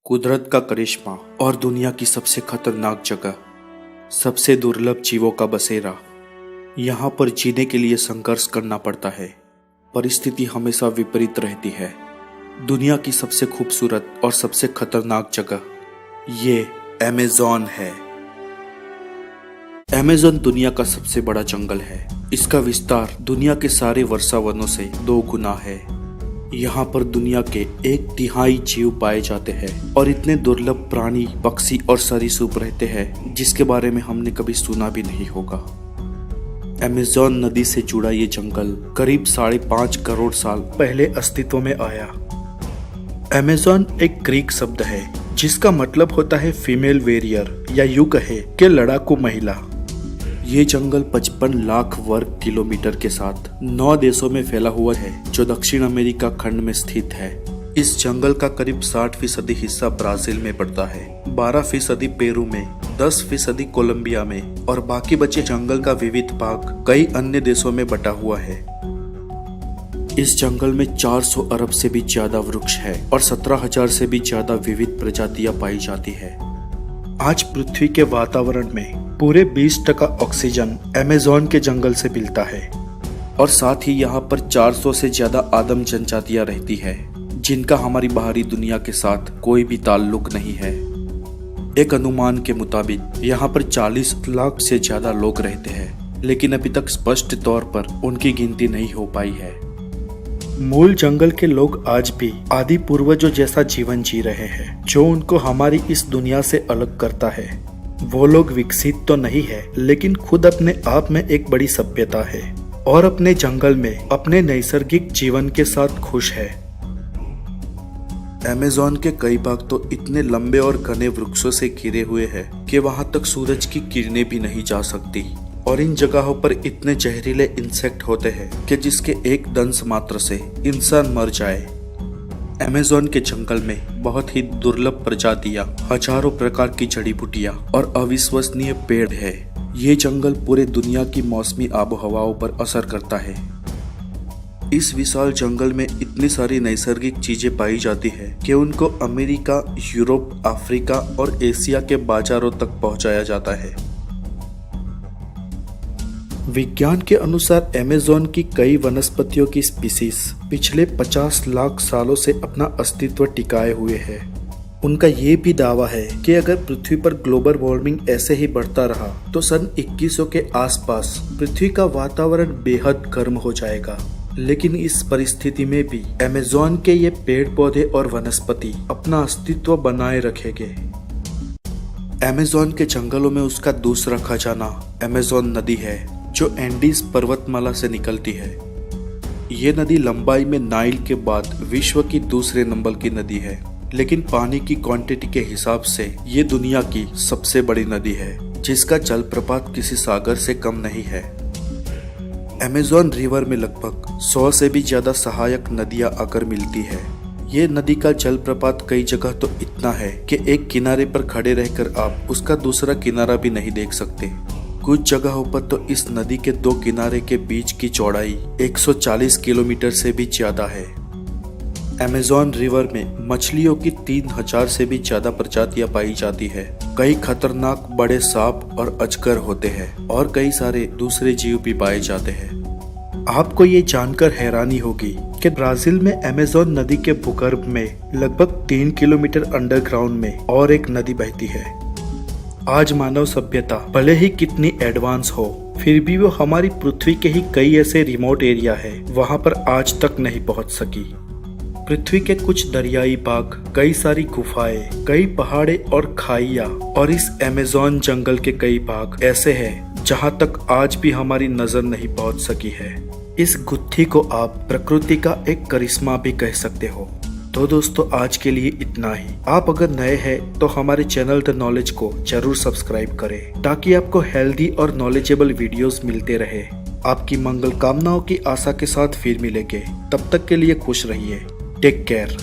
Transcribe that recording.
कुदरत का करिश्मा और दुनिया की सबसे खतरनाक जगह, सबसे दुर्लभ जीवों का बसेरा। यहाँ पर जीने के लिए संघर्ष करना पड़ता है। परिस्थिति हमेशा विपरीत रहती है। दुनिया की सबसे खूबसूरत और सबसे खतरनाक जगह ये अमेज़न है। अमेज़न दुनिया का सबसे बड़ा जंगल है। इसका विस्तार दुनिया के सारे वर्षावनों से 2 गुना है। यहाँ पर दुनिया के 1/3 जीव पाए जाते हैं और इतने दुर्लभ प्राणी, पक्षी और सरीसृप रहते हैं जिसके बारे में हमने कभी सुना भी नहीं होगा। अमेज़न नदी से जुड़ा ये जंगल करीब 5.5 करोड़ साल पहले अस्तित्व में आया। अमेज़न एक ग्रीक शब्द है जिसका मतलब होता है फीमेल वेरियर या यूं कहे कि लड़ाकू महिला। ये जंगल 55 लाख वर्ग किलोमीटर के साथ 9 देशों में फैला हुआ है जो दक्षिण अमेरिका खंड में स्थित है। इस जंगल का करीब 60% हिस्सा ब्राजील में पड़ता है, 12% पेरू में, 10% कोलंबिया में और बाकी बचे जंगल का विविध भाग कई अन्य देशों में बटा हुआ है। इस जंगल में 400 अरब से भी ज्यादा वृक्ष है और 17,000 से भी ज्यादा विविध प्रजातियां पाई जाती है। आज पृथ्वी के वातावरण में पूरे 20% ऑक्सीजन अमेज़न के जंगल से मिलता है और साथ ही यहाँ पर 400 से ज्यादा आदम जनजातियां रहती है जिनका हमारी बाहरी दुनिया के साथ कोई भी ताल्लुक नहीं है। एक अनुमान के मुताबिक यहाँ पर 40 लाख से ज्यादा लोग रहते हैं, लेकिन अभी तक स्पष्ट तौर पर उनकी गिनती नहीं हो पाई है। मूल जंगल के लोग आज भी आदि पूर्वजों जैसा जीवन जी रहे हैं जो उनको हमारी इस दुनिया से अलग करता है। वो लोग विकसित तो नहीं है, लेकिन खुद अपने आप में एक बड़ी सभ्यता है और अपने जंगल में अपने नैसर्गिक जीवन के साथ खुश है। अमेज़न के कई भाग तो इतने लंबे और घने वृक्षों से घिरे हुए हैं कि वहां तक सूरज की किरणें भी नहीं जा सकती और इन जगहों पर इतने जहरीले इंसेक्ट होते हैं कि जिसके एक दंश मात्र से इंसान मर जाए। अमेज़न के जंगल में बहुत ही दुर्लभ प्रजातियां, हजारों प्रकार की जड़ी बूटियां और अविश्वसनीय पेड़ है। ये जंगल पूरे दुनिया की मौसमी आबोहवाओं पर असर करता है। इस विशाल जंगल में इतनी सारी नैसर्गिक चीजें पाई जाती है कि उनको अमेरिका, यूरोप, अफ्रीका और एशिया के बाजारों तक पहुंचाया जाता है। विज्ञान के अनुसार अमेज़न की कई वनस्पतियों की स्पीसीज पिछले 50 लाख सालों से अपना अस्तित्व टिकाए हुए है। उनका ये भी दावा है कि अगर पृथ्वी पर ग्लोबल वार्मिंग ऐसे ही बढ़ता रहा तो सन 2100 के आसपास पृथ्वी का वातावरण बेहद गर्म हो जाएगा। लेकिन इस परिस्थिति में भी अमेज़न के ये पेड़ पौधे और वनस्पति अपना अस्तित्व बनाए रखेंगे। अमेज़न के जंगलों में उसका दूसरा खजाना अमेज़न नदी है जो एंडीज पर्वतमाला से निकलती है। ये नदी लंबाई में नाइल के बाद विश्व की दूसरे नंबर की नदी है, लेकिन पानी की क्वांटिटी के हिसाब से ये दुनिया की सबसे बड़ी नदी है जिसका जलप्रपात किसी सागर से कम नहीं है। अमेज़न रिवर में लगभग 100 से भी ज्यादा सहायक नदियां आकर मिलती है। ये नदी का जलप्रपात कई जगह तो इतना है कि एक किनारे पर खड़े रहकर आप उसका दूसरा किनारा भी नहीं देख सकते। कुछ जगहों पर तो इस नदी के 2 किनारे के बीच की चौड़ाई 140 किलोमीटर से भी ज्यादा है। अमेज़न रिवर में मछलियों की 3000 से भी ज्यादा प्रजातियां पाई जाती है। कई खतरनाक बड़े सांप और अजगर होते हैं और कई सारे दूसरे जीव भी पाए जाते हैं। आपको ये जानकर हैरानी होगी कि ब्राजील में अमेज़न नदी के भूगर्भ में लगभग 3 किलोमीटर अंडरग्राउंड में और एक नदी बहती है। आज मानव सभ्यता भले ही कितनी एडवांस हो, फिर भी वो हमारी पृथ्वी के ही कई ऐसे रिमोट एरिया है वहां पर आज तक नहीं पहुंच सकी। पृथ्वी के कुछ दरियाई भाग, कई सारी गुफाएं, कई पहाड़े और खाइयां और इस अमेज़न जंगल के कई भाग ऐसे हैं जहां तक आज भी हमारी नजर नहीं पहुंच सकी है। इस गुत्थी को आप प्रकृति का एक करिश्मा भी कह सकते हो। तो दोस्तों, आज के लिए इतना ही। आप अगर नए हैं तो हमारे चैनल द नॉलेज को जरूर सब्सक्राइब करें ताकि आपको हेल्दी और नॉलेजेबल वीडियोस मिलते रहे। आपकी मंगल कामनाओं की आशा के साथ फिर मिलेंगे। तब तक के लिए खुश रहिए। Take care.